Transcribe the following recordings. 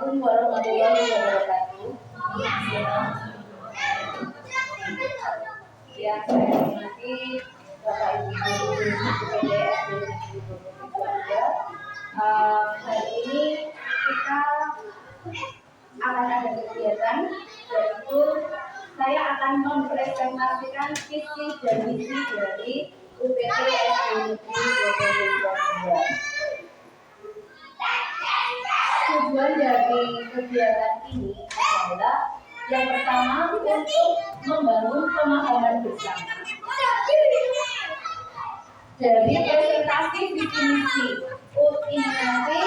Assalamualaikum warahmatullahi wabarakatuh. Yang saya hormati Bapak Ibu guru PDS dan hari ini kita akan ada kegiatan, yaitu saya akan mempresentasikan visi dan misi dari UPT SD Negeri 2022. Tujuan dari kegiatan ini adalah yang pertama untuk membangun pemahaman bersama. Dari presentasi visi misi ini nanti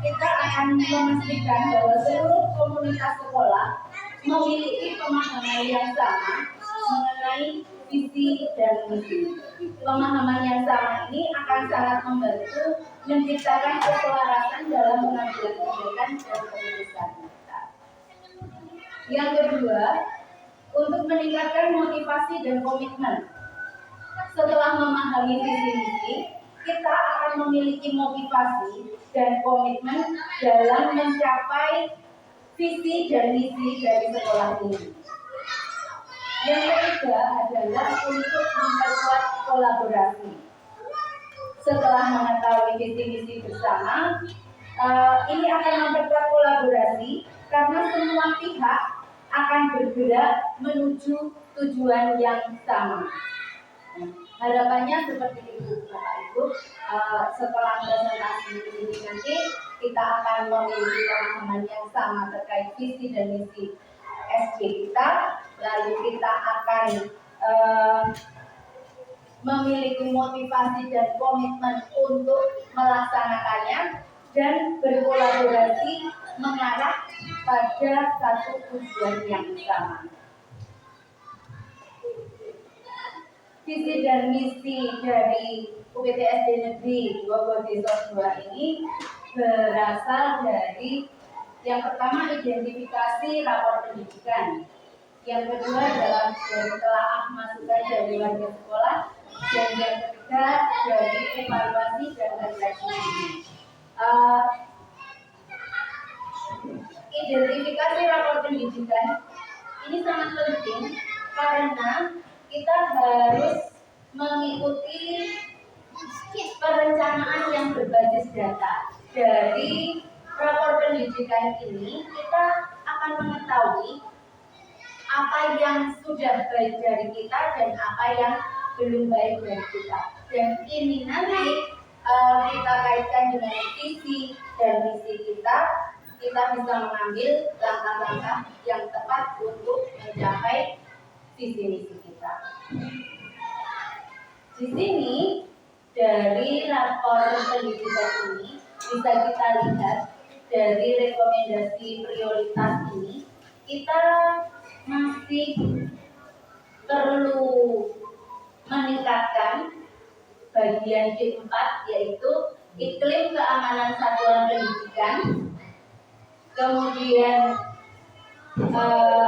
kita akan memastikan bahwa seluruh komunitas sekolah memiliki pemahaman yang sama mengenai visi dan misi. Pemahaman yang sama ini akan sangat membantu menciptakan keselarasan dalam mengambil kebijakan dan keputusan kita. Yang kedua, untuk meningkatkan motivasi dan komitmen. Setelah memahami visi misi, kita akan memiliki motivasi dan komitmen dalam mencapai visi dan misi dari sekolah ini. Yang ketiga adalah untuk memperkuat kolaborasi. Setelah mengetahui visi misi bersama, ini akan memperkuat kolaborasi karena semua pihak akan bergerak menuju tujuan yang sama. Harapannya seperti itu, Bapak Ibu. Setelah presentasi ini nanti kita akan memiliki pemahaman yang sama terkait visi dan misi SD kita, lalu kita akan memiliki motivasi dan komitmen untuk melaksanakannya dan berkolaborasi mengarah pada satu tujuan yang sama. Visi dan misi dari UPT SD Negeri 2022 ini berasal dari yang pertama identifikasi rapor pendidikan, yang kedua adalah dari telaah masukan dari warga sekolah, dan yang ketiga dari evaluasi dan refleksi. Identifikasi rapor pendidikan ini sangat penting karena kita harus mengikuti perencanaan yang berbasis data. Dari rapor pendidikan ini kita akan mengetahui apa yang sudah baik dari kita dan apa yang belum baik dari kita. Dan ini nanti kita kaitkan dengan visi dan misi kita bisa mengambil langkah-langkah yang tepat untuk mencapai visi misi kita. Di sini dari rapor pendidikan ini bisa kita lihat dari rekomendasi prioritas ini kita masih perlu meningkatkan bagian D4, yaitu iklim keamanan satuan pendidikan. Kemudian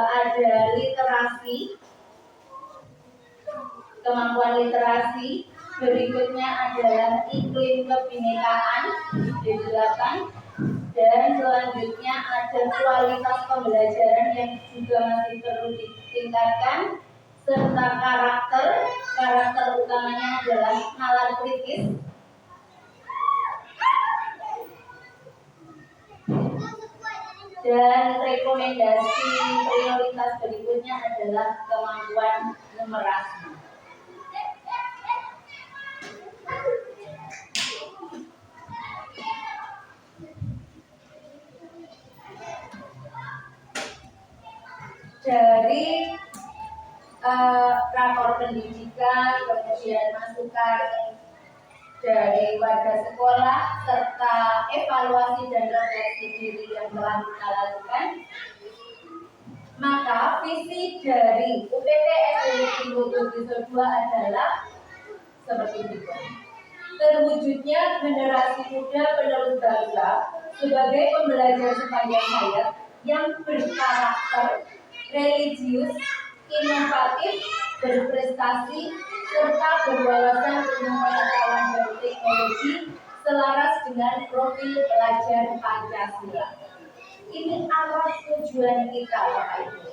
ada literasi, kemampuan literasi. Berikutnya adalah iklim kebinekaan D8, dan selanjutnya ada kualitas pembelajaran yang juga masih perlu ditingkatkan, serta karakter utamanya adalah nalar kritis. Dan rekomendasi prioritas berikutnya adalah kemampuan numerasi. Dari rapor pendidikan, kemudian masukan dari warga sekolah, serta evaluasi dan refleksi diri yang telah kita lakukan, maka visi dari UPT SD Negeri 2022 adalah seperti itu. Terwujudnya generasi muda penerus bangsa sebagai pembelajar sepanjang hayat yang berkarakter, religius, inovatif, berprestasi, serta berwawasan ilmu pengetahuan dan teknologi selaras dengan profil pelajar Pancasila. Ini apa tujuan kita, Bapak Ibu?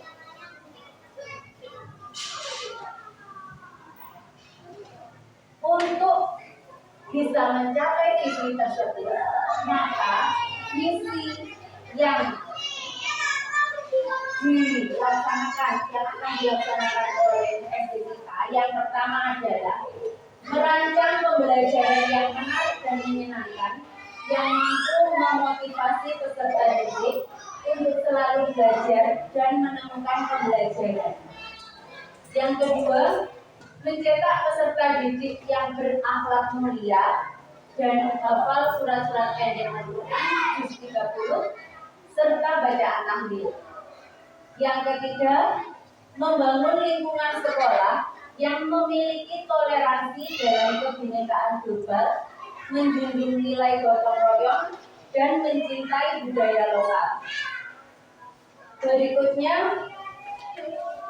Untuk bisa mencapai visi tersebut, maka misi yang akan dilaksanakan oleh SD kita yang pertama adalah merancang pembelajaran yang menarik dan menyenangkan yang mampu memotivasi peserta didik untuk selalu belajar dan menemukan pembelajaran. Yang kedua, mencetak peserta didik yang berakhlak mulia dan hafal surat-surat pendek Al-Quran juz 30 serta bacaan tahlil. Yang ketiga, membangun lingkungan sekolah yang memiliki toleransi dalam kebinekaan global, menjunjung nilai gotong royong, dan mencintai budaya lokal. Berikutnya,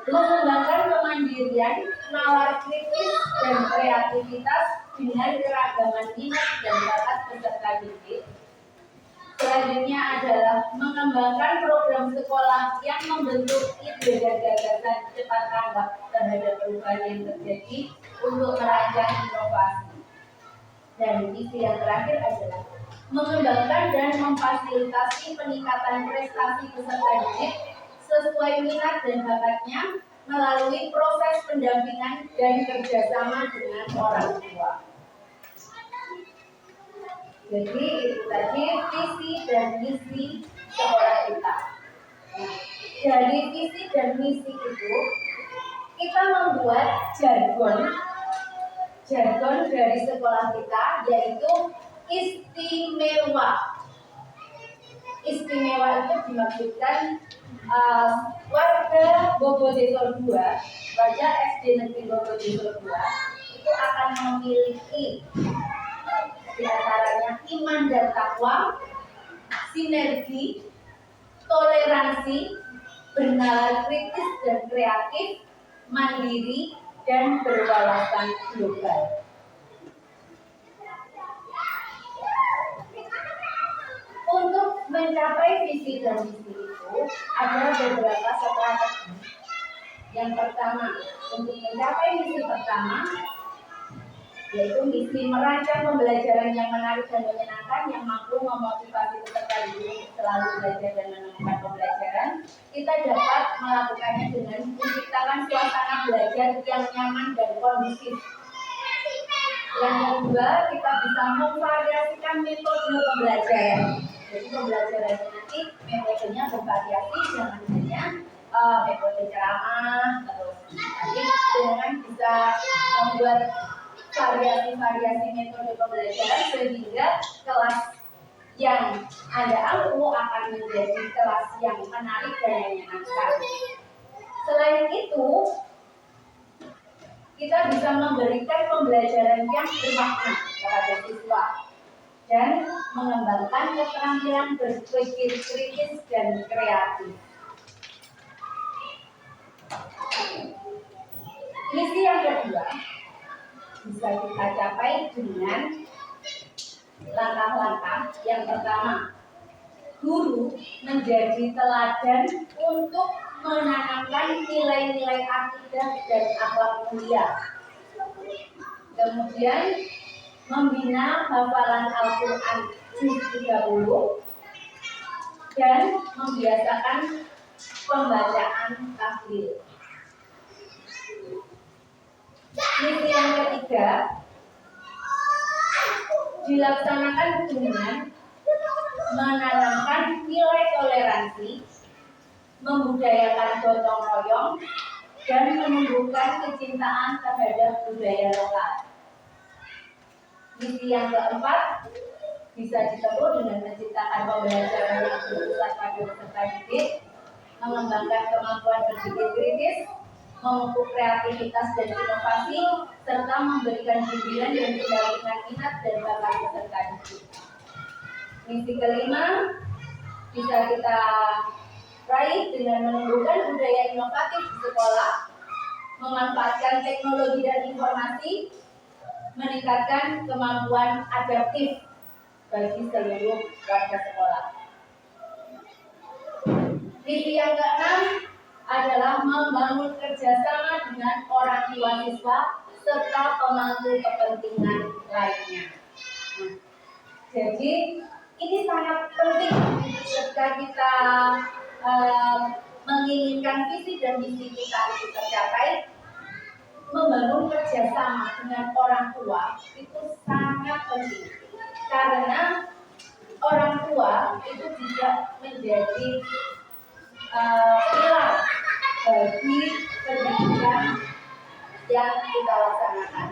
mengembangkan kemandirian, nalar kritis dan kreativitas dengan keragaman minat dan bakat peserta didik. Selanjutnya adalah mengembangkan program sekolah yang membentuk ide dan gagasan cepat tanggap terhadap perubahan yang terjadi untuk merancang inovasi. Dan visi yang terakhir adalah mengembangkan dan memfasilitasi peningkatan prestasi peserta didik sesuai minat dan bakatnya melalui proses pendampingan dan kerjasama dengan orang tua. Jadi itu tadi visi dan misi sekolah kita. Dari visi dan misi itu kita membuat jargon dari sekolah kita, yaitu istimewa. Istimewa itu dimaksudkan warga Bogodeso 2, warga SD Negeri Bogodeso 2 itu akan memiliki di antaranya iman dan takwa, sinergi, toleransi, bernalar kritis dan kreatif, mandiri, dan berwawasan global. Untuk mencapai visi dan misi itu ada beberapa strategi. Yang pertama, untuk mencapai misi pertama, yaitu misi merancang pembelajaran yang menarik dan menyenangkan yang mampu memotivasi peserta didik selalu belajar dan menemukan pembelajaran, kita dapat melakukannya dengan menciptakan suasana belajar yang nyaman dan kondusif. Yang kedua, kita bisa memvariasikan metode pembelajaran. Jadi pembelajarannya nanti metodenya bervariasi, jangan hanya metode ceramah, terus nanti dengan bisa membuat variasi-variasi metode pembelajaran sehingga kelas yang Anda ampu akan menjadi kelas yang menarik dan menyenangkan. Selain itu, kita bisa memberikan pembelajaran yang bermakna kepada siswa dan mengembangkan keterampilan berpikir kritis dan kreatif. Misi yang kedua bisa kita capai dengan langkah-langkah. Yang pertama, guru menjadi teladan untuk menanamkan nilai-nilai akidah dan akhlak mulia. Kemudian membina hafalan Al-Quran juz 30 dan membiasakan pembacaan tahlil. Misi yang ketiga dilaksanakan dengan menanamkan nilai toleransi, membudayakan gotong royong, dan menumbuhkan kecintaan terhadap budaya lokal. Misi yang keempat bisa ditempuh dengan menciptakan pembelajaran yang berpusat pada peserta didik, mengembangkan kemampuan berpikir kritis, memupuk kreativitas dan inovasi, serta memberikan bimbingan dan pendampingan minat dan bakat peserta didik. Misi kelima bisa kita raih dengan menumbuhkan budaya inovatif di sekolah, memanfaatkan teknologi dan informasi, meningkatkan kemampuan adaptif bagi seluruh warga sekolah. Visi yang keenam adalah membangun kerjasama dengan orang tua siswa serta pemangku kepentingan lainnya. Nah, jadi ini sangat penting ketika kita menginginkan visi dan misi kita itu tercapai. Membangun kerjasama dengan orang tua itu sangat penting karena orang tua itu juga menjadi pilar bagi pendidikan yang kita laksanakan.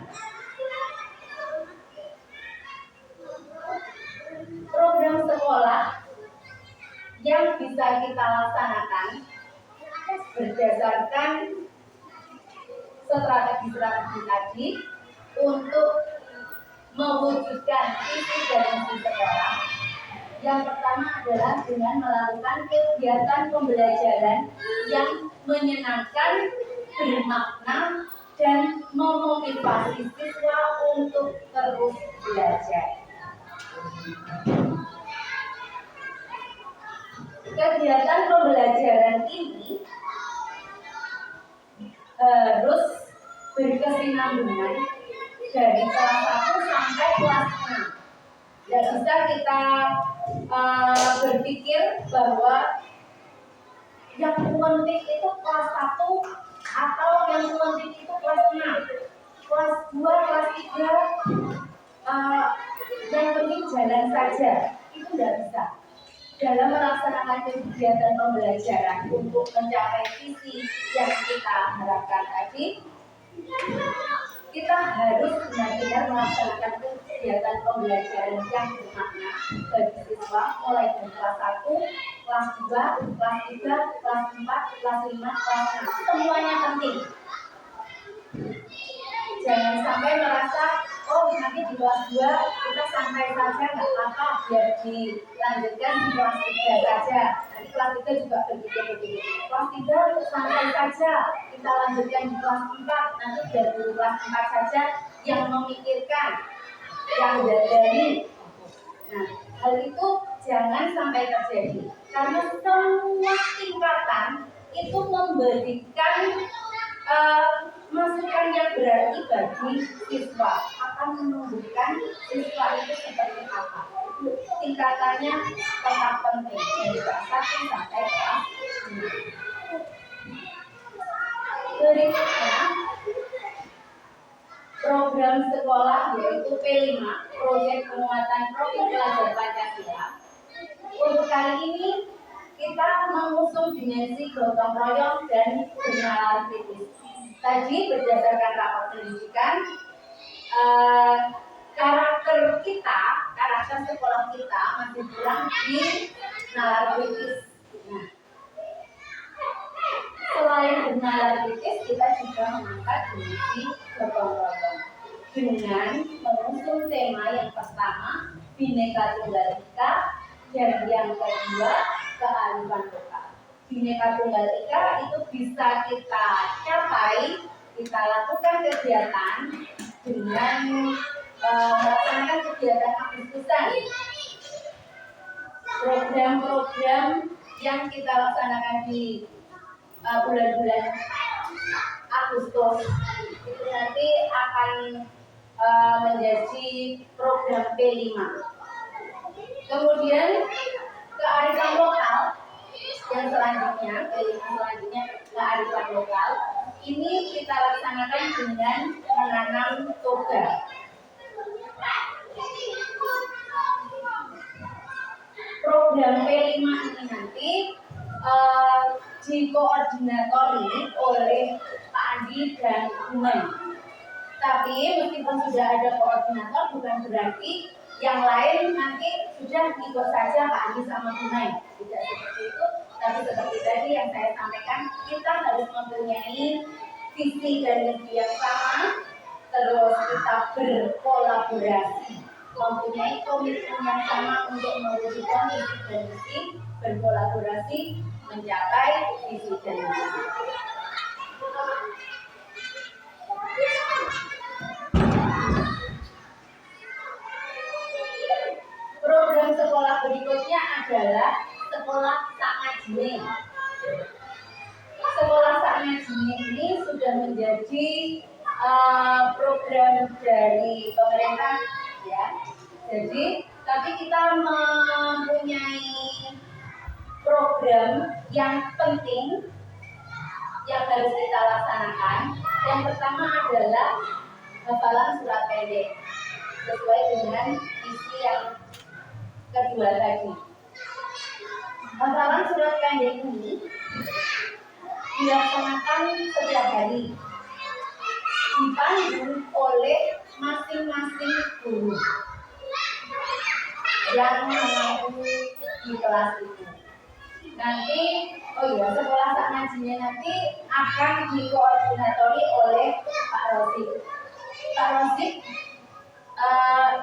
Program sekolah yang bisa kita laksanakan berdasarkan strategi-strategi tadi untuk mewujudkan visi dan misi sekolah. Yang pertama adalah dengan melakukan kegiatan pembelajaran yang menyenangkan, bermakna, dan memotivasi siswa untuk terus belajar. Kegiatan pembelajaran ini harus berkesinambungan dari kelas 1 sampai kelas 6. Tidak bisa kita berpikir bahwa yang penting itu kelas 1 atau yang penting itu kelas 6, kelas 2, kelas 3 yang penting jalan saja. Itu tidak bisa. Dalam melaksanakan kegiatan pembelajaran untuk mencapai visi yang kita harapkan tadi, kita harus benar-benar melaksanakan kegiatan pembelajaran yang bermakna bagi siswa mulai dari kelas 1, kelas 2, kelas 3, kelas 4, kelas 5, kelas 6. Semuanya penting. Jangan sampai merasa, oh nanti di kelas 2 kita santai saja, nggak apa-apa, biar dilanjutkan di kelas 3 saja. Nanti kelas 3 juga begitu. Kelas 3 santai saja, kita lanjutkan di kelas 4, nanti biar di kelas 4 saja yang memikirkan, yang dari. Nah, hal itu jangan sampai terjadi, karena semua tingkatan itu memberikan masukan yang berarti bagi siswa, akan menunjukkan siswa itu seperti apa. Tingkatannya tetap penting dari kelas 1 sampai kelas 6. Berikutnya program sekolah yaitu P5, Proyek Penguatan Profil Pelajar Pancasila. Untuk kali ini kita mengusung dimensi gotong royong dan bernalar kritis. Tadi berdasarkan rapor pendidikan, karakter sekolah kita masih kurang di nalar kritis. Nah, selain bernalar kritis, kita juga mengangkat dimensi gotong royong dengan mengusung tema yang pertama Bhinneka Tunggal Ika dan yang kedua kearifan lokal. Bhinneka Tunggal Ika itu bisa kita capai, kita lakukan kegiatan dengan melaksanakan kegiatan Agustusan. Program-program yang kita laksanakan di bulan-bulan Agustus itu nanti akan menjadi program P5. Kemudian kearifan lokal yang selanjutnya, kearifan lokal ini kita laksanakan dengan menanam toga. Program P5 ini nanti dikoordinatori oleh Pak Andi dan Bunai. Tapi meskipun sudah ada koordinator, bukan berarti yang lain nanti sudah ikut saja Pak Andi sama Bunai. Tidak seperti itu, tapi seperti tadi yang saya sampaikan, kita harus mempunyai visi dan misi yang sama, terus kita berkolaborasi, mempunyai komitmen yang sama untuk mewujudkan visi dan misi, berkolaborasi mencapai visi dan misi. adalah sekolah sak ngajine. Sekolah sak ngajine ini sudah menjadi program dari pemerintah ya. Jadi tapi kita mempunyai program yang penting yang harus kita laksanakan. Yang pertama adalah hafalan surat pendek sesuai dengan isi yang kedua tadi. Hafalan surat pendek ini dilaksanakan setiap hari, dipandu oleh masing-masing guru yang mengaku di kelas itu. Nanti, sekolah sak ngajinya nanti akan dikoordinatori oleh Pak Rosid. Pak Rosid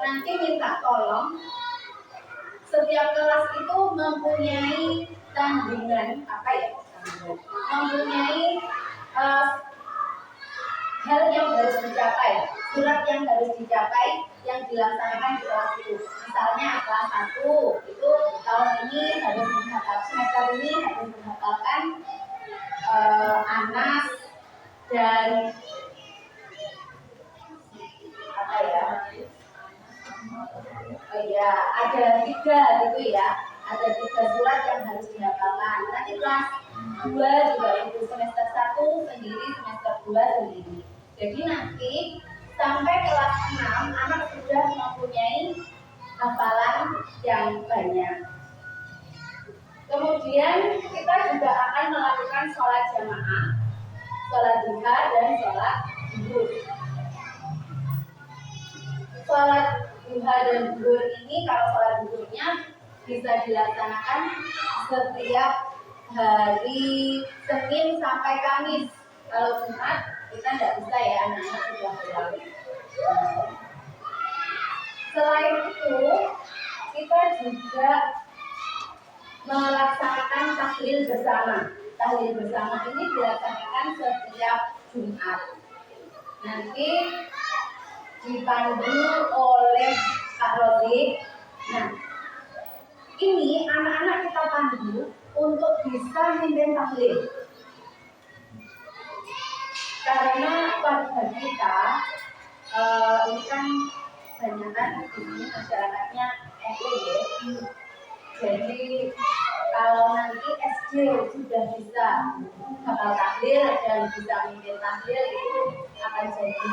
nanti minta tolong setiap kelas itu mempunyai tanggungan mempunyai hal yang harus dicapai, surat yang harus dicapai yang dilaksanakan di kelas itu. Misalnya kelas 1 itu tahun ini harus menghafal, semester ini harus menghafalkan Anas dan ada 3 gitu ya. Ada 3 surat yang harus dihafalkan. Nanti kelas 2 juga itu, semester 1 sendiri, semester 2 sendiri. Jadi nanti sampai kelas 6 anak sudah mempunyai hafalan yang banyak. Kemudian kita juga akan melakukan sholat jamaah, sholat duha dan sholat zuhur. Sholat duha dan zuhur ini, kalau sholat zuhurnya bisa dilaksanakan setiap hari Senin sampai Kamis. Kalau Jumat kita tidak bisa ya, anak-anak sudah berlalu. Selain itu, kita juga melaksanakan tahlil bersama. Tahlil bersama ini dilaksanakan setiap Jumat. Nanti dipandu oleh Kak Rodi. Nah, ini anak-anak kita pandu untuk bisa mimpin tahlil. Karena warga kita ini kan banyak kan di sini masyarakatnya NU ya. Jadi kalau nanti SD sudah bisa hafal tahlil dan bisa mimpin tahlil, itu akan jadi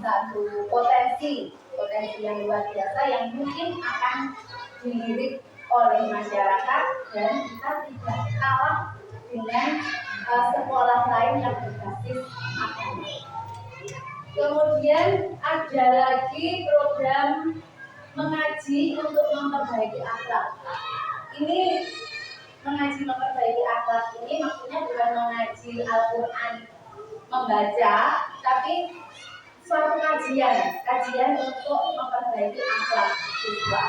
satu potensi yang luar biasa yang mungkin akan dilirik oleh masyarakat, dan kita tidak kalah dengan sekolah lain yang berbasis akademik. Kemudian ada lagi program mengaji untuk memperbaiki akhlak. Ini mengaji memperbaiki akhlak ini maksudnya bukan mengaji Al-Quran membaca, tapi suatu kajian untuk memperbaiki akhlak siswa.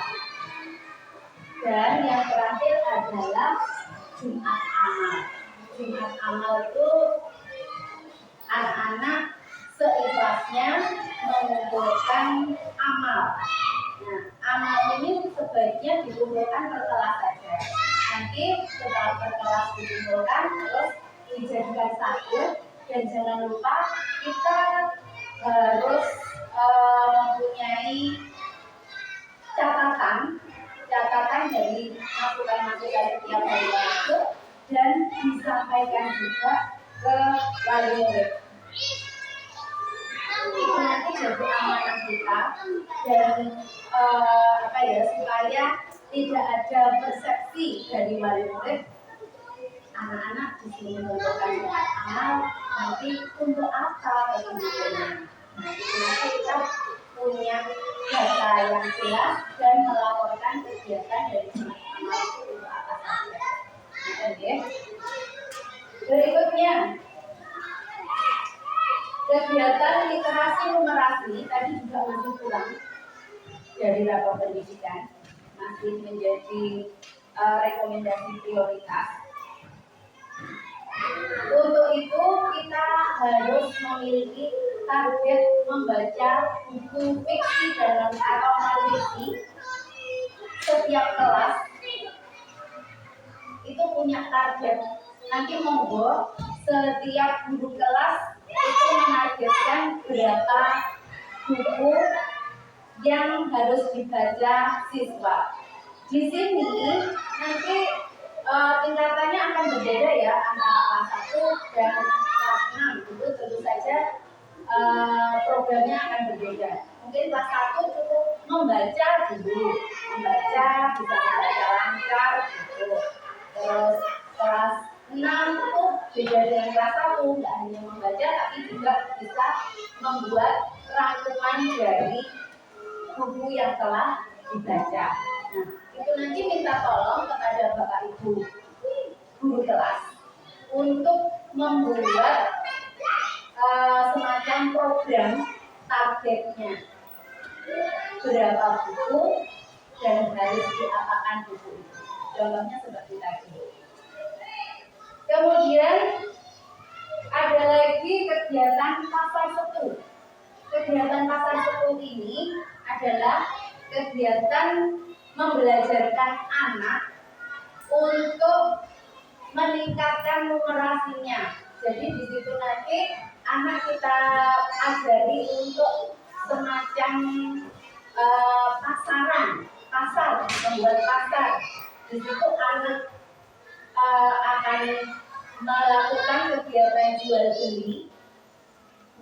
Dan yang terakhir adalah Jumat Amal. Jumat Amal itu anak-anak seikhlasnya mengumpulkan amal. Nah, amal ini sebaiknya dikumpulkan per kelas saja. Nanti setelah per kelas dikumpulkan, terus dijadikan satu. Dan jangan lupa kita harus mempunyai catatan dari masukan-masukan setiap hari itu, dan disampaikan juga ke wali murid. Itu nanti jadi amanah kita, dan supaya tidak ada persepsi dari wali murid anak-anak disuruh mengumpulkan amal, nanti untuk apa kemudiannya. Nah, nanti kita punya data yang jelas dan melaporkan kegiatan dari amal itu untuk apa saja. Oke. Berikutnya, kegiatan literasi numerasi tadi juga masih kurang dari rapor pendidikan, masih menjadi rekomendasi prioritas. Untuk itu kita harus memiliki target membaca buku fiksi atau non-fiksi setiap kelas itu punya target. Nanti monggo setiap guru kelas itu menargetkan berapa buku yang harus dibaca siswa. Di sini nanti tingkatannya akan berbeda ya antara kelas 1 dan kelas 6 itu tentu saja programnya akan berbeda. Mungkin kelas 1 cukup membaca dulu, membaca bisa membaca lancar gitu. Terus kelas 6 itu beda dengan kelas 1, nggak hanya membaca tapi juga bisa membuat rangkuman dari buku yang telah dibaca. Nah, itu nanti minta tolong kepada Bapak Ibu guru kelas untuk membuat semacam program targetnya berapa buku dan harus diapakan buku itu. Contohnya seperti tadi. Kemudian ada lagi kegiatan pasar setu. Kegiatan pasar setu ini adalah kegiatan membelajarkan anak untuk meningkatkan numerasinya. Jadi di situ nanti anak kita ajari untuk semacam pasar, membuat pasar. Di situ anak akan melakukan kegiatan jual beli.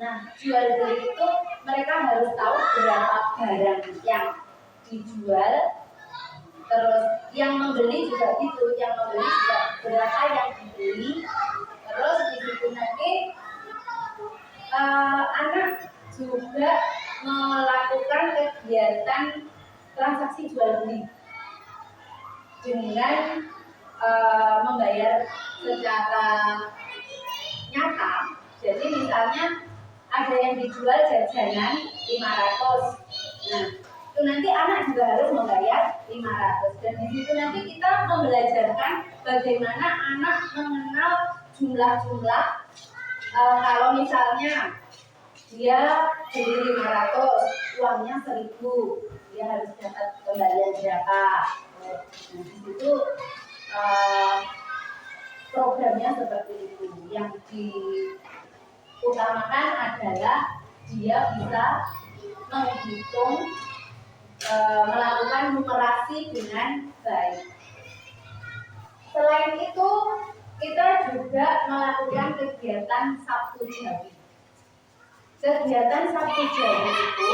Nah, jual beli itu mereka harus tahu berapa barang yang dijual, terus yang membeli juga gitu, yang membeli juga berapa yang dibeli. Terus di situ nanti anak juga melakukan kegiatan transaksi jual beli dengan membayar secara nyata. Jadi misalnya ada yang dijual jajanan 500. Nah, itu nanti anak juga harus membayar 500. Dan di situ nanti kita membelajarkan bagaimana anak mengenal jumlah-jumlah. Kalau misalnya dia beli 500, uangnya 1000, dia harus dapat kembalian berapa. Nah, di situ programnya seperti itu. Yang diutamakan adalah dia bisa menghitung, melakukan numerasi dengan baik. Selain itu, kita juga melakukan kegiatan Sabtu Jawi. Kegiatan Sabtu Jawi itu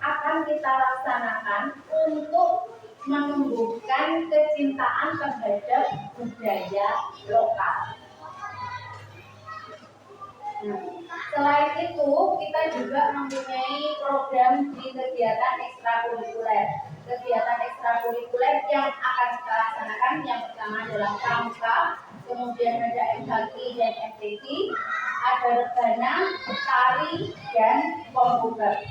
akan kita laksanakan untuk menumbuhkan kecintaan terhadap budaya lokal. Nah, selain itu, kita juga mempunyai program di kegiatan ekstrakurikuler. Kegiatan ekstrakurikuler yang akan kita laksanakan yang pertama adalah pramuka, kemudian ada MHQ dan FTT, ada rebana, tari, dan komputer.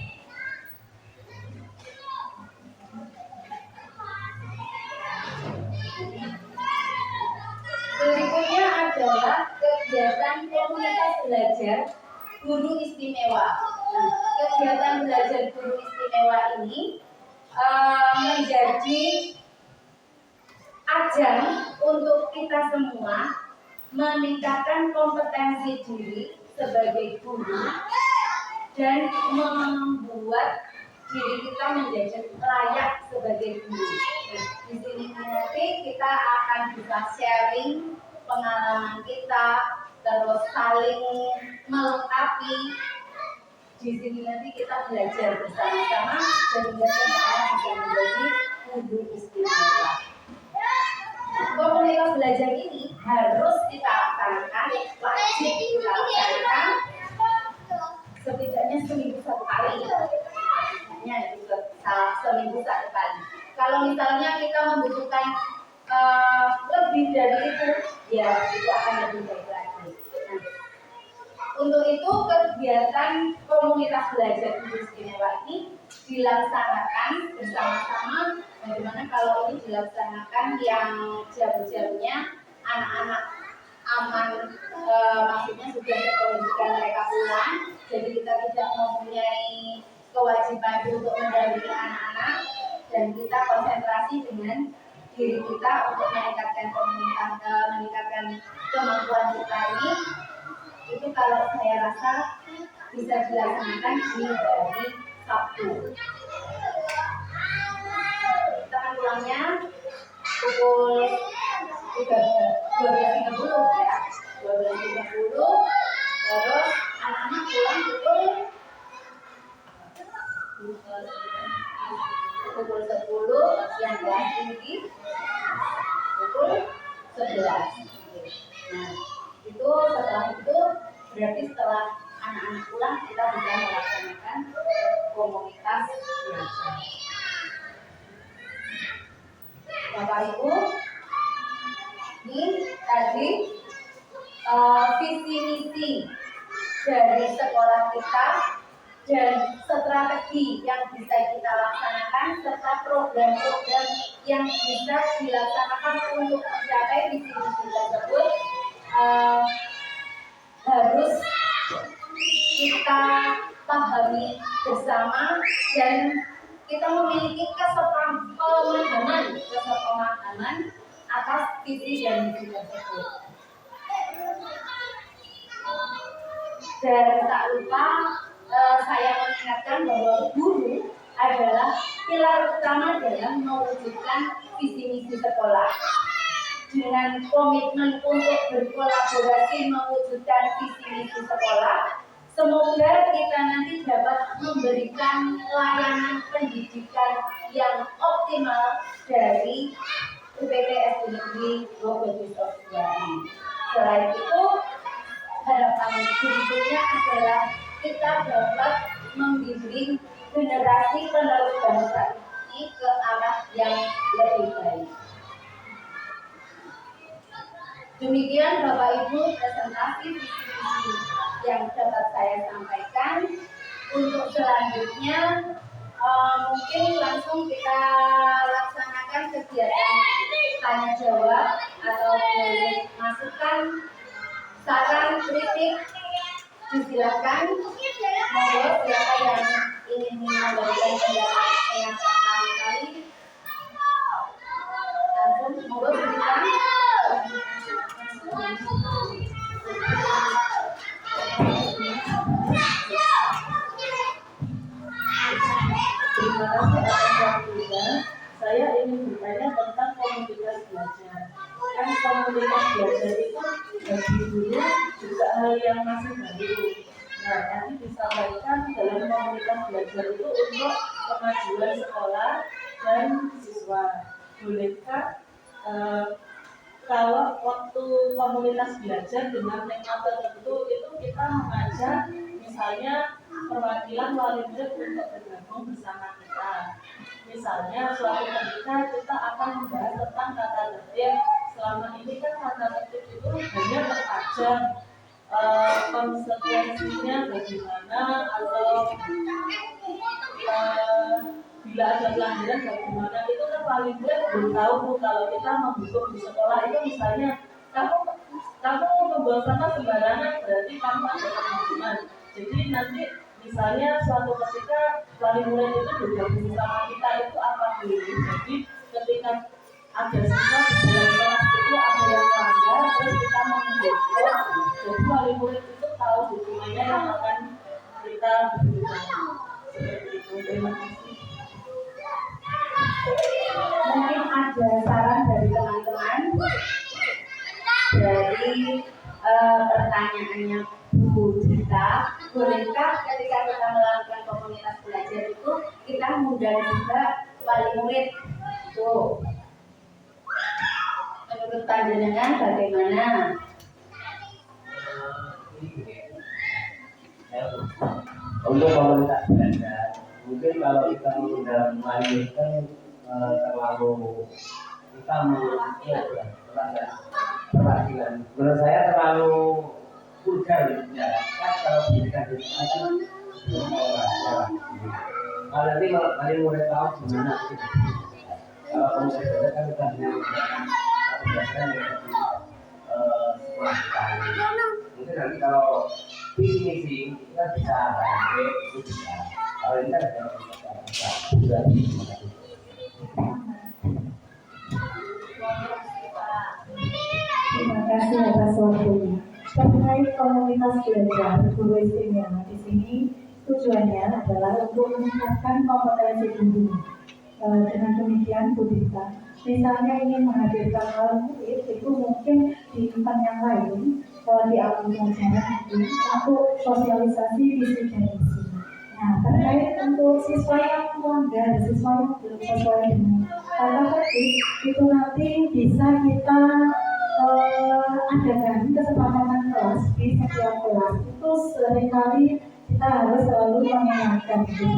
Berikutnya adalah kegiatan komunitas belajar guru istimewa. Nah, kegiatan belajar guru istimewa ini menjadi ajang untuk kita semua meningkatkan kompetensi diri sebagai guru dan membuat diri kita menjadi layak sebagai guru. Nah, di sini nanti kita akan bisa sharing pengalaman kita, terus saling melengkapi. Di sini nanti kita belajar bersama-sama sehingga semuanya bisa menjadi guru istimewa. Komunitas belajar ini harus kita laksanakan, wajib kita laksanakan setidaknya seminggu 1 kali. Seminggu 1 kali. Kalau misalnya kita membutuhkan lebih dari itu, ya itu akan lebih baik lagi. Nah, untuk itu kegiatan komunitas belajar guru istimewa ini dilaksanakan bersama-sama. Bagaimana kalau ini dilaksanakan yang jam-jamnya anak-anak aman, maksudnya sudah kewajiban mereka pulang, jadi kita tidak mempunyai kewajiban untuk mendampingi anak-anak dan kita konsentrasi diri kita untuk meningkatkan kemampuan kita ini, itu kalau saya rasa bisa dilaksanakan di hari Sabtu. Kita akan pulangnya pukul 12.30 ya, 12.30. Terus anak-anak pulang pukul 10, yang kelas tinggi pukul 11. Nah, itu setelah itu berarti setelah anak-anak pulang kita bisa melaksanakan komunitas belajar. Bapak Ibu, ini tadi visi misi dari sekolah kita dan strategi yang bisa kita laksanakan serta program-program yang bisa dilaksanakan untuk mencapai visi misi tersebut harus kita pahami bersama dan kita memiliki kesepemahaman atas visi dan misi tersebut. Dan tak lupa saya mengingatkan bahwa guru adalah pilar utama dalam mewujudkan visi misi sekolah. Dengan komitmen untuk berkolaborasi mewujudkan visi misi sekolah, semoga kita nanti dapat memberikan layanan pendidikan yang optimal dari UPT Negeri Bogor. Selain itu, harapan berikutnya adalah kita dapat membimbing generasi penerus bangsa ini ke arah yang lebih baik. Demikian Bapak Ibu presentasi visi-misi yang dapat saya sampaikan. Untuk selanjutnya mungkin langsung kita laksanakan kegiatan tanya jawab atau boleh masukkan saran kritik, disilakan. Monggo siapa yang ingin memberikan pendapat yang pertama-kali langsung monggo berikan. Terima kasih atas waktunya. Saya ingin bertanya tentang komunitas belajar. Kan komunitas belajar itu bagi guru juga hal yang masih baru. Nah, nanti disampaikan dalam komunitas belajar itu untuk kemajuan sekolah dan siswa. Bolehkah kalau waktu komunitas belajar dengan tema tertentu itu kita mengajak misalnya perwakilan wali murid untuk bergabung bersama kita. Misalnya suatu ketika kita akan membahas tentang kata tertib. Selama ini kan kata tertib itu hanya terpajang konsekuensinya bagaimana atau bila ada pelanggaran bagaimana, itu kan wali murid belum tahu kalau kita menghukum di sekolah itu misalnya kamu membuang sampah sembarangan berarti kamu ada penghukuman. Jadi nanti misalnya suatu ketika wali murid itu bergabung sama kita itu apa dulu. Jadi ketika ada siswa di dalam kelas itu ada yang melanggar terus kita menghukum, jadi wali murid itu tahu hukumannya yang akan kita berikan. Seperti itu. Terima kasih. Mungkin ada saran dari teman-teman dari pertanyaannya Bu Dita, bolehkah ketika kita melakukan komunitas belajar itu kita mengundang juga wali murid itu? Menurut panjenengan bagaimana? Untuk komunitas belajar, mungkin kalau kita mengundang wali murid kan terlalu kita perwakilan. Menurut saya terlalu vulgar ya. Kan kalau pendidikan itu kan kalau nanti wali murid tahu gimana itu. Kalau komunitas belajar kan kita menggunakan pembelajaran yang lebih sekolah sekali. Mungkin nanti kalau visi kita bisa pakai itu bisa. Kalau ini kan ada sudah. terkait komunitas belajar guru istimewa di sini tujuannya adalah untuk meningkatkan kompetensi guru. Dengan demikian Bu Dita, misalnya ingin menghadirkan wali murid itu mungkin di event yang lain di awal pelajaran mungkin untuk sosialisasi visi dan misi. Nah, terkait untuk siswa yang melanggar, siswa yang belum sesuai dengan kata tertib, itu nanti bisa kita adakan kesepakatan kelas di setiap kelas. Itu seringkali kita harus selalu mengingatkan gitu.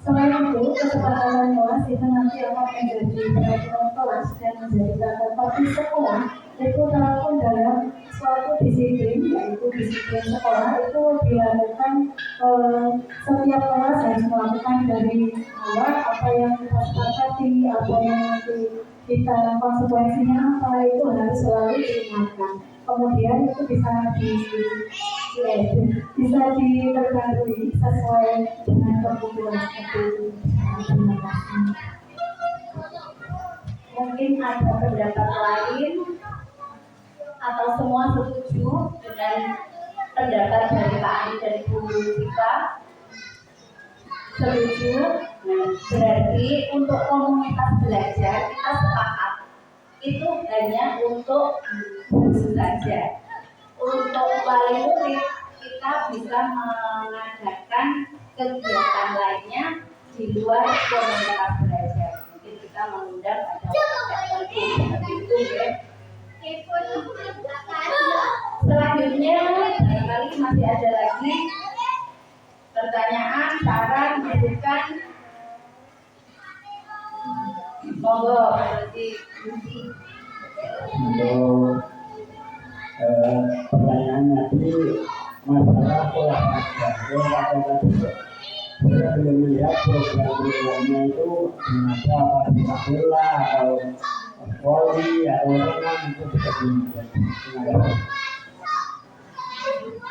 Selain itu, kesepakatan kelas itu nanti akan menjadi peraturan kelas dan menjadi tata tertib sekolah itu terapun dalam suatu disiplin, yaitu disiplin sekolah itu dilakukan setiap kelas harus melakukan dari awal apa yang kita sepakati, apa yang nanti kita konsekuensinya apa itu harus selalu diingatkan. Kemudian itu bisa diperbarui sesuai dengan kebutuhan seperti itu. Terima kasih. Mungkin ada pendapat lain atau semua setuju dengan pendapat dari Pak Andi dan Bu Sika? Setuju? Nah, berarti untuk komunitas belajar kita sepakat itu hanya untuk guru saja. Untuk wali murid kita bisa mengadakan kegiatan lainnya di luar komunitas belajar. Mungkin kita mengundang ada seperti itu ya. Selanjutnya barangkali masih ada lagi pertanyaan, saran, masukan. Monggo berarti Untuk pertanyaannya tadi masalah olahraga. Olahraga tadi saya belum melihat program-programnya itu ada apa sepak bola atau voli atau renang itu bisa dilihat.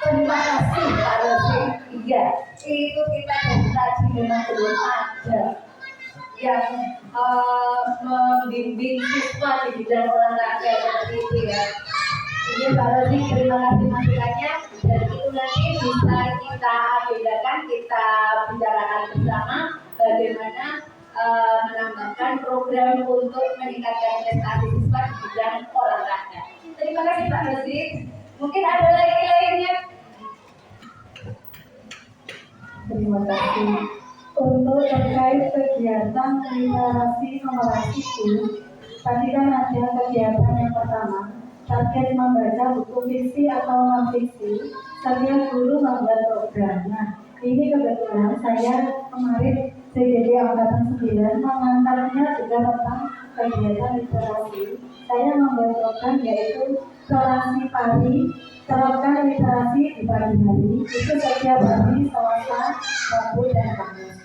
terima kasih Pak Rosi. Iya, itu kita dari tadi memang belum ada yang membimbing siswa di bidang olahraga seperti itu ya. Jadi Pak Rosi terima kasih masukannya dan itu nanti bisa kita agendakan, kita bicarakan bersama bagaimana menambahkan program untuk meningkatkan prestasi siswa di bidang olahraga. Terima kasih Pak Rosi. Mungkin ada lagi lainnya. Terima kasih. Untuk terkait kegiatan literasi numerasi itu, tadi kan ada kegiatan yang pertama, target membaca buku fiksi atau non-fiksi, setiap guru membuat program. Nah, ini kebetulan saya kemarin CDD Angkatan 9 mengantarnya juga tentang kegiatan literasi. Saya membuat program yaitu Literasi Pagi, terapkan literasi di pagi hari, itu setiap hari Selasa, Rabu, dan Kamis.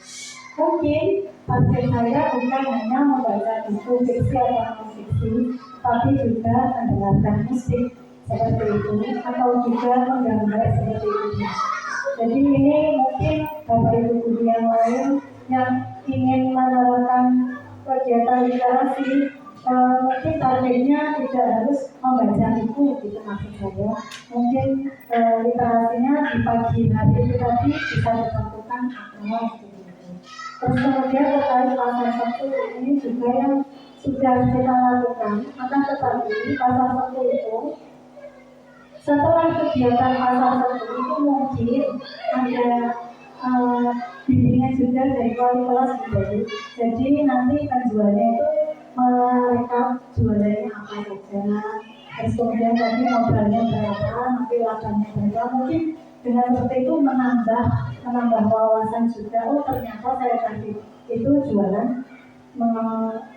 Mungkin target saya bukan hanya membaca buku fiksi atau non-fiksi, tapi juga mendengarkan musik seperti itu, atau juga menggambar seperti itu. Jadi ini mungkin Bapak Ibu guru yang lain yang ingin menerapkan kegiatan literasi, mungkin targetnya tidak harus membaca buku gitu maksud saya. Mungkin literasinya di pagi hari itu tadi bisa ditentukan atau gitu. Terus kemudian terkait pasal 1 ini juga yang sudah kita lakukan, akan tetapi pasal 1 itu setelah kegiatan pasal 1 itu mungkin ada bimbingan juga dari wali kelas gitu. Jadi nanti penjualnya itu merekam jualannya apa saja, terus kemudian tadi modalnya berapa, nanti labanya berapa. Mungkin dengan seperti itu menambah wawasan juga. Oh ternyata saya tadi itu jualan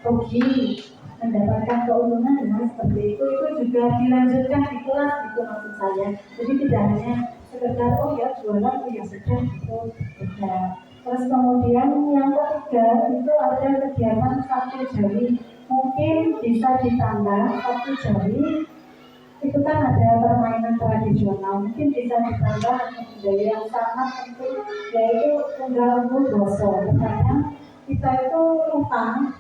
rugi, mendapatkan keuntungan dengan seperti itu juga dilanjutkan di kelas itu maksud saya. Jadi tidak hanya sekedar oh ya jualan oh ya sudah itu tidak. Terus kemudian yang ketiga itu ada kegiatan 1 jari, mungkin bisa ditambah 1 jari. Itu kan ada permainan tradisional, mungkin bisa ditambah budaya yang sangat penting yaitu tunggal umur boso. Karena kita itu lupa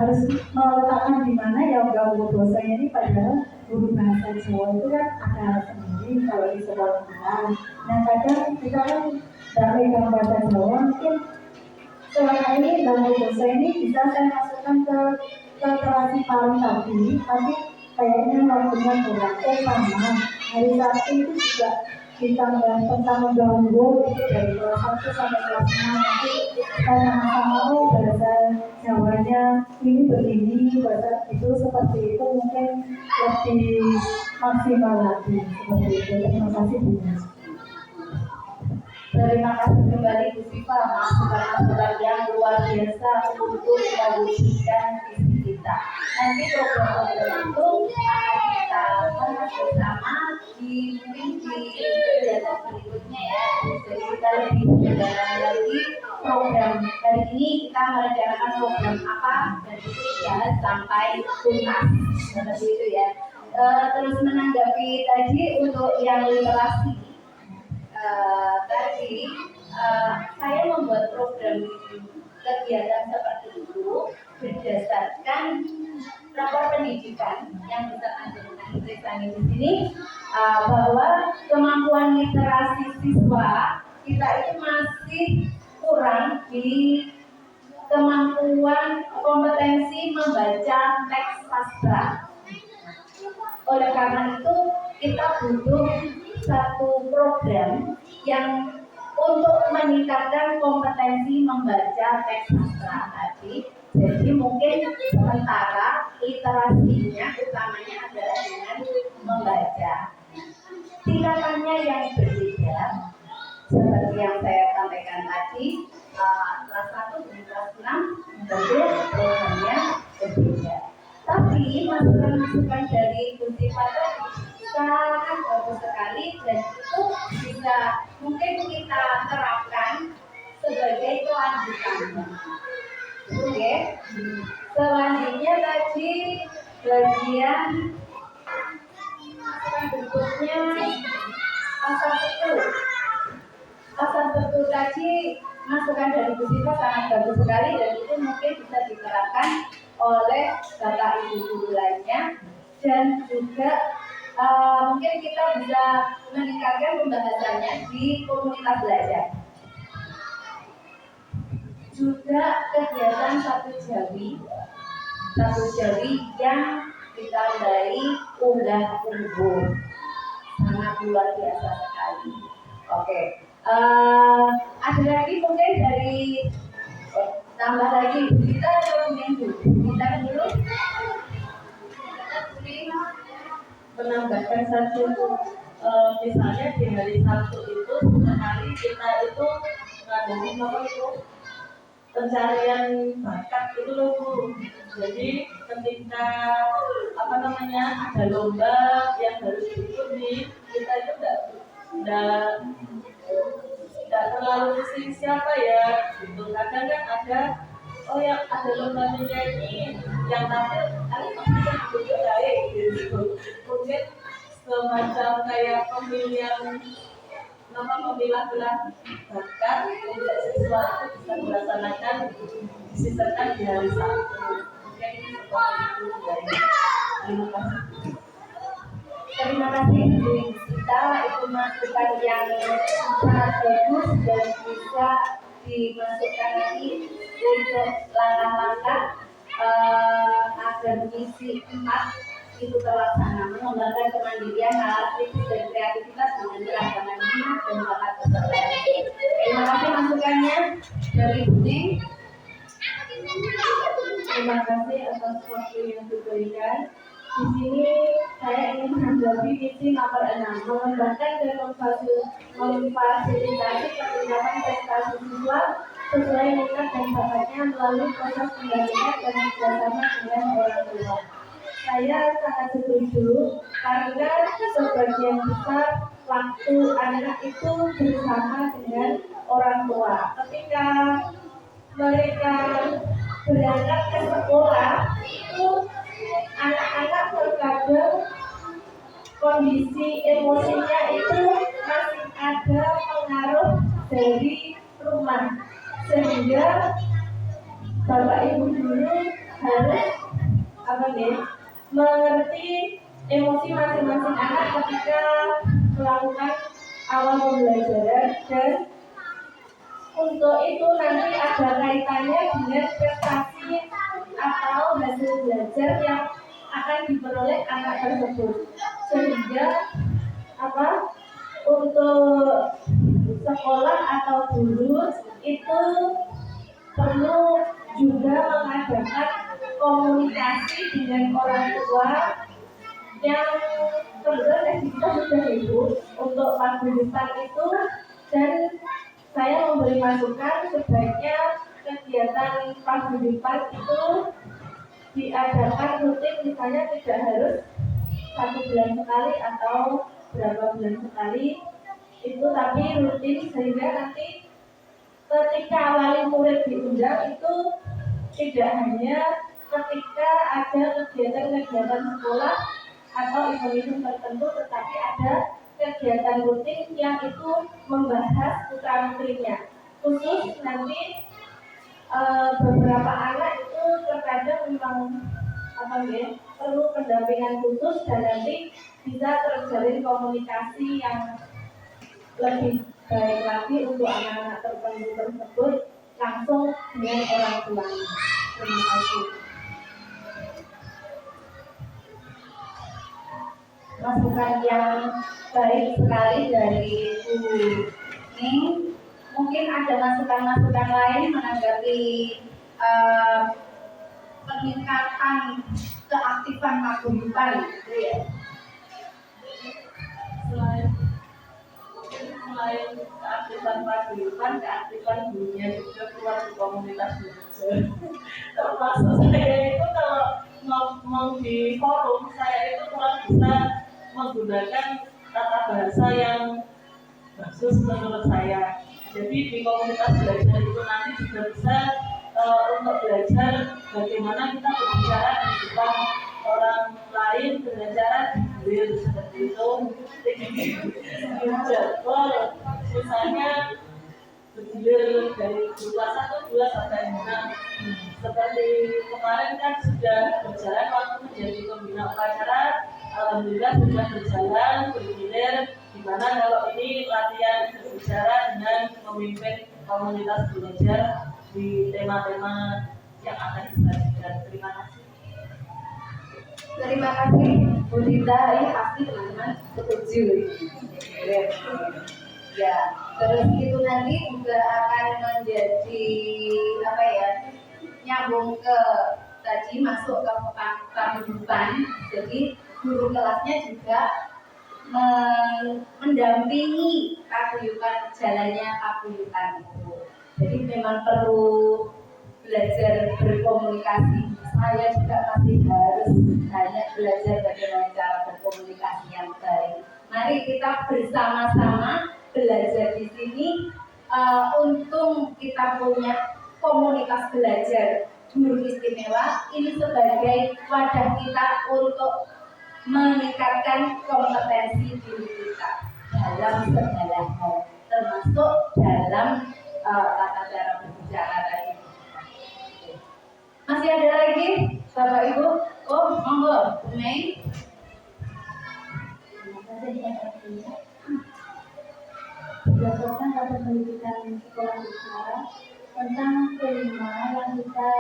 harus meletakkan di mana ya tunggal umur boso ini, padahal guru bahasa Jawa itu kan ada sendiri ini kalau di sekolah kita. Nah kadang kita kan tidak megang bahasa Jawa, mungkin selama ini dalam bahasa ini bisa saya masukkan ke literasi paling tapi kayaknya waktunya kurang. Sama hari Sabtu itu juga ditambah tentang mengganggu itu dari kelas 1 sampai kelas 6 nanti kita sama-sama bahasa Jawanya ini begini, bahasa itu seperti itu mungkin lebih maksimal lagi seperti itu. Terima kasih Bu. Terima kasih kembali Bu Siva, masukan-masukan yang luar biasa untuk mewujudkan visi kita. Nanti program-program itu akan kita bahas bersama di kegiatan berikutnya ya. Jadi kita lebih mendalam lagi program hari ini, kita merencanakan program apa dan itu dibahas sampai tuntas seperti itu ya. Terus menanggapi tadi untuk yang literasi. Tadi saya membuat program kegiatan seperti itu berdasarkan rapor pendidikan yang bersamaan dengan di sini bahwa kemampuan literasi siswa kita itu masih kurang di kemampuan kompetensi membaca teks sastra. Oleh karena itu kita butuh satu program yang untuk meningkatkan kompetensi membaca teks sastra tadi. Jadi mungkin sementara literasinya utamanya adalah dengan membaca. Tingkatannya yang berbeda seperti yang saya sampaikan tadi, kelas 1 dan kelas 6 tentu programnya berbeda. Tapi masukan-masukan dari Bu Siva tadi sangat bagus sekali dan itu bisa mungkin kita terapkan sebagai kelanjutan. Oke. Selanjutnya tadi bagian berikutnya pasal 1. Pasal 1 tadi masukan dari Bu Siva sangat bagus sekali dan itu mungkin bisa diterapkan oleh Bapak Ibu guru lainnya dan juga mungkin kita bisa meningkatkan pembahasannya di komunitas belajar. Juga kegiatan satu Jawi yang ditandai unggah-ungguh, sangat luar biasa sekali. Oke, ada lagi mungkin dari tambah lagi kita dulu. Menambahkan satu misalnya di hari Sabtu itu sekali kita itu ngadain apa itu pencarian bakat itu loh Bu. Jadi ketika ada lomba yang harus diikuti, kita itu tidak terlalu mesti siapa ya gitu. Kadang kan ada yang ada lomba menyanyi yang tampil bisa dibujuk baik gitu. Mungkin semacam kayak memilah-belah bakat untuk siswa itu bisa dilaksanakan disisirkan di hari Sabtu. Mungkin seperti itu dari. Terima kasih Bu Sita, itu masukan yang sangat bagus dan bisa dimasukkan lagi untuk langkah-langkah agar misi 4 itu terlaksana, mengembangkan kemandirian, nalar kritis dan kreativitas dengan keragaman minat dan bakat peserta. Terima kasih masukannya dari Bu Ning. Terima kasih atas waktu yang diberikan. Di sini saya ingin menanggapi misi nomor 6, mengembangkan dan memfasilitasi perkembangan prestasi siswa sesuai minat dan bakatnya melalui proses pendampingan dan kerjasama dengan orang tua. Saya sangat setuju karena sebagian besar waktu anak itu bersama dengan orang tua. Ketika mereka berangkat ke sekolah itu anak-anak terkadang kondisi emosinya itu masih ada pengaruh dari rumah, sehingga Bapak Ibu guru harus mengerti emosi masing-masing anak ketika melakukan awal pembelajaran, dan untuk itu nanti ada kaitannya dengan prestasi atau hasil belajar yang akan diperoleh anak tersebut. Sehingga untuk sekolah atau guru itu perlu juga mengadakan komunikasi dengan orang tua yang kebetulan kita sudah ibu untuk paguyuban itu, dan saya memberi masukan sebaiknya kegiatan paguyuban itu diadakan rutin, misalnya tidak harus 1 bulan sekali atau berapa bulan sekali itu, tapi rutin, sehingga nanti ketika wali murid diundang itu tidak hanya ketika ada kegiatan-kegiatan sekolah atau event-event tertentu, tetapi ada kegiatan rutin yang itu membahas putra putrinya. Khusus nanti beberapa anak itu terkadang memang perlu pendampingan khusus, dan nanti bisa terjalin komunikasi yang lebih baik lagi untuk anak-anak tertentu tersebut langsung dengan orang tuanya. Terima kasih. Masukan yang baik sekali dari Bu Ning. Mungkin ada masukan-masukan lain menanggapi peningkatan keaktifan paguyuban, gitu ya. Selain keaktifan paguyuban, keaktifan gurunya juga keluar di komunitas belajar. Termasuk saya itu kalau mau di forum, saya itu kurang bisa menggunakan tata bahasa yang bagus menurut saya. Jadi di komunitas belajar itu nanti juga bisa untuk belajar bagaimana kita berbicara di depan orang lain dengan cara digilir seperti itu. Jadwal misalnya bergilir dari kelas 1, 2 sampai 6. Seperti kemarin kan sudah berjalan waktu menjadi pembina upacara, alhamdulillah sudah berjalan bergilir. Dimana kalau ini latihan berbicara dengan memimpin komunitas belajar di tema-tema yang akan disajikan. Terima kasih. Terima kasih Bu Dita, ini pasti teman-teman setuju. Ya, terus itu nanti juga akan menjadi nyambung ke tadi masuk ke paguyuban. Jadi guru kelasnya juga mendampingi paguyuban, jalannya paguyuban itu. Jadi memang perlu belajar berkomunikasi. Saya juga masih harus banyak belajar bagaimana cara berkomunikasi yang baik. Mari kita bersama-sama belajar di sini. Untung kita punya komunitas belajar guru istimewa ini sebagai wadah kita untuk meningkatkan kompetensi diri kita dalam segala hal, termasuk dalam tata cara berbicara tadi. Masih ada lagi Bapak Ibu? Oh, monggo, Bu Mei. Berdasarkan data pendidikan sekolah kita tentang kelima yang kita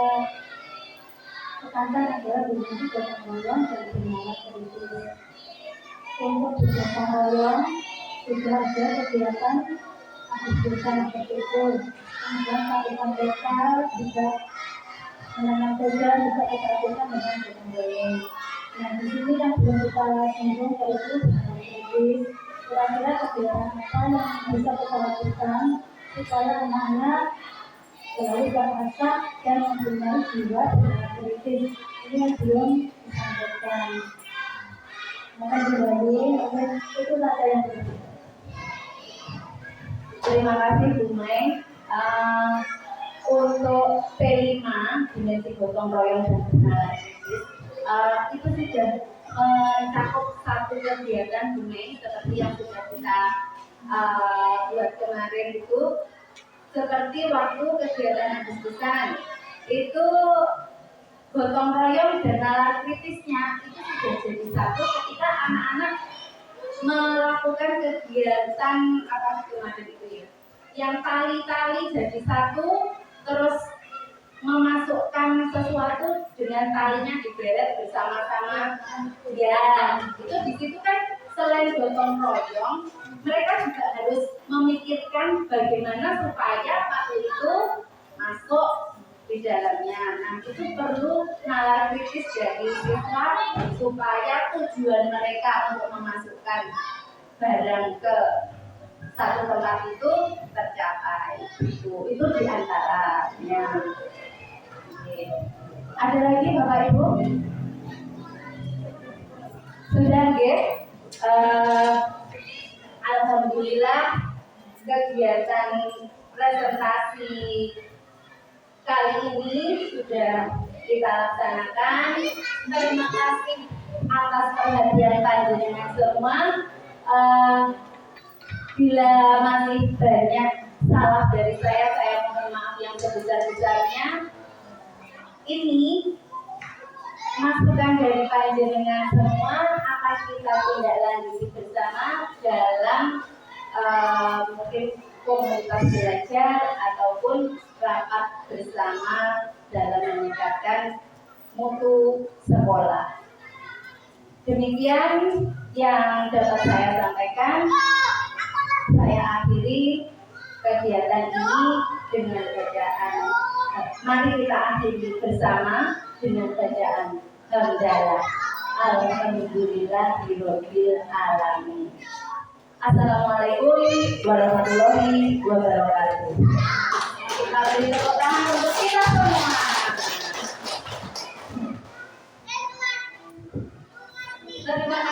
tekankan adalah berbagi gotong royong dan semangat kritis. Untuk gotong royong sudah ada kegiatan Agustus seperti itu. Kemudian satuan desa juga menanam saja juga kita lakukan dengan gotong royong. Nah, di sini yang belum kita singgung yaitu semangat kritis. Kira-kira kegiatan apa yang bisa kita lakukan supaya anak-anak selalu berasa dan mempunyai jiwa semangat kritis. Ini yang belum disampaikan. Maka kembali, itu saja yang berikut. Terima kasih Bu Mei. Untuk P5 dimensi gotong royong dan kenalan kritis itu sudah mencakup satu kegiatan Bu Mei seperti yang sudah kita buat kemarin itu, seperti waktu kegiatan Agustusan itu gotong royong dan nalar kritisnya itu sudah jadi satu ketika anak-anak melakukan kegiatan apa gimana gitu ya, yang tali-tali jadi satu, terus memasukkan sesuatu dengan talinya digeret bersama-sama. Ya, itu di situ kan selain gotong royong, mereka juga harus memikirkan bagaimana supaya paku itu masuk di dalamnya. Nah, itu perlu nalar kritis dari siswa supaya tujuan mereka untuk memasukkan barang ke satu tempat itu tercapai. Itu diantaranya. Oke. Ada lagi Bapak Ibu? Sudah nggih? Alhamdulillah kegiatan presentasi kali ini sudah kita laksanakan. Terima kasih atas perhatian panjenengan semua. Bila masih banyak salah dari saya mohon maaf yang sebesar-besarnya. Ini masukan dari panjenengan semua akan kita tindak lanjuti bersama dalam mungkin komunitas belajar ataupun rapat bersama dalam meningkatkan mutu sekolah. Demikian yang dapat saya sampaikan. Saya akhiri kegiatan ini dengan bacaan. Mari kita akhiri bersama dengan bacaan hamdalah. Alhamdulillahirabbil alamin. Assalamualaikum warahmatullahi wabarakatuh. Kita beri tepuk tangan untuk kita semua. Terima kasih.